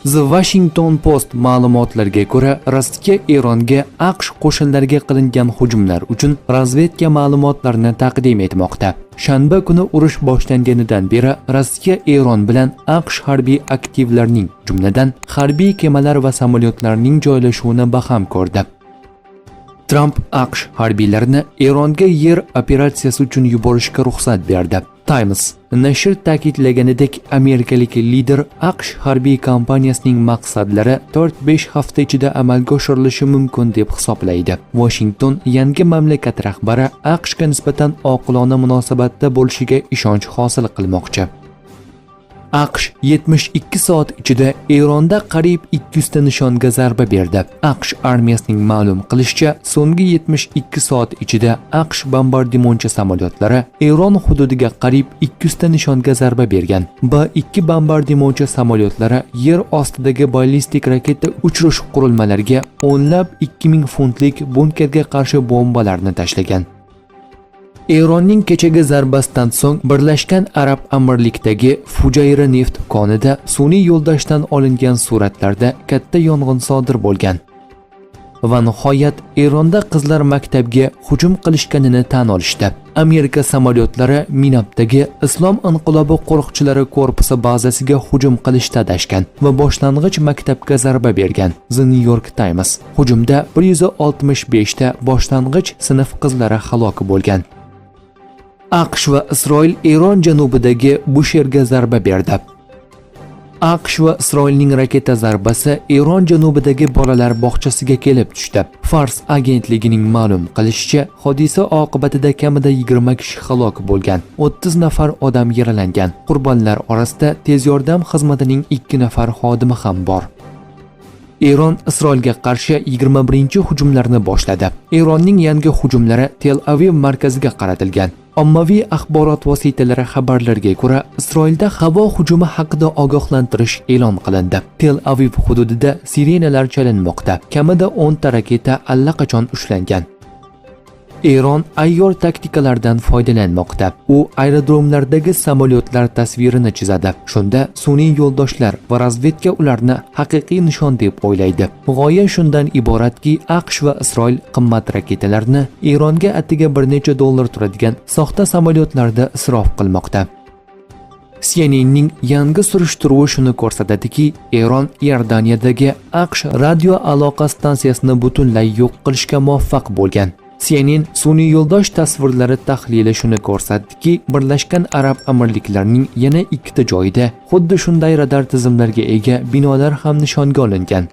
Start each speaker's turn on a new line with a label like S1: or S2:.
S1: The Washington Post ma'lumotlariga ko'ra, Rossiya Eronga AQSh qo'shinlariga qilingan hujumlar uchun razvedka ma'lumotlarini taqdim etmoqda. Shanba kuni urush boshlanganidan beri Rossiya Eron bilan AQSh harbiy aktivlarining, jumladan harbiy kemalar va samolyotlarining joylashuvini baham ko'rdi. Trump AQSh harbiylarini Eronga yer operatsiyasi uchun yuborishga ruxsat berdi. Times nashr ta'kidlaganidek, amerikalik lider AQSh harbiy kompaniyasining maqsadlari 4-5 hafta ichida amalga oshirilishi mumkin deb hisoblaydi. Washington yangi mamlakat rahbari AQShga nisbatan oqilona munosabatda bo'lishiga ishonch hosil qilmoqchi. AQSh 72 soat ichida Eronda qariyb 200 ta nishonga zarba berdi. AQSh armiyasining ma'lum qilishicha, so'nggi 72 soat ichida AQSh bombardimonchi samolyotlari Eron hududiga qariyb 200 ta nishonga zarba bergan. B-2 bombardimonchi samolyotlari yer ostidagi ballistik raketa uchirish qurilmalariga o'nlab 2000 funtlik bunkerga qarshi bombalarni tashlagan. Eronning kechagi zarbasidan so'ng Birlashgan Arab Amirlikdagi Fujayra neft konida sun'iy yo'ldoshdan olingan suratlarda katta yong'in sodir bo'lgan. Va nihoyat Eronda qizlar maktabga hujum qilishganini tan olishdi. Amerika samolyotlari Minabdagi Islom inqilobi qo'riqchilari korpusi bazasiga hujum qilishda adashgan va boshlang'ich maktabga zarba bergan. The New York Times: hujumda 165 ta boshlang'ich sinf qizlari halok bo'lgan. AQSh va Isroil Eron janubidagi Busherga zarba berdi. AQSh va Isroilning raketa zarbasi Eron janubidagi bolalar bog'chasiga kelib tushdi. Fars agentligining ma'lum qilishicha, hodisa oqibatida kamida 20 kishi halok bo'lgan, 30 nafar odam yaralangan. Qurbonlar orasida tez yordam xizmatining 2 nafar xodimi ham bor. Eron Isroilga qarshi 21-hujumlarni boshladi. Eronning yangi hujumlari Tel Aviv markaziga qaratilgan. Ommaviy axborot vositalari xabarlariga ko'ra, Isroilda havo hujumi haqida ogohlantirish e'lon qilindi. Tel Aviv hududida sirenalar chalinmoqda. Kamida 10 ta raketa allaqachon ushlangan. Eron ayyor taktikalardan foydalanmoqda. U aerodromlardagi samolyotlar tasvirini chizadi. Shunda sun'iy yo'ldoshlar va razvedka ularni haqiqiy nishon deb o'ylaydi. G'oya shundan iboratki, AQSh va Isroil qimmat raketalarni Eronga atiga bir necha dollar turadigan soxta samolyotlarda isrof qilmoqda. CNNning yangi surishtiruvi shuni ko'rsatadiki, Eron Iordaniyadagi AQSh radio aloqa stansiyasini butunlay yo'q qilishga muvaffaq bo'lgan. CNN sun'iy yo'ldosh tasvirlari tahlili shuni ko'rsatdiki, Birlashgan Arab Amirliklarining yana 2 ta joyida xuddi shunday radar tizimlariga ega binolar ham nishonga olingan.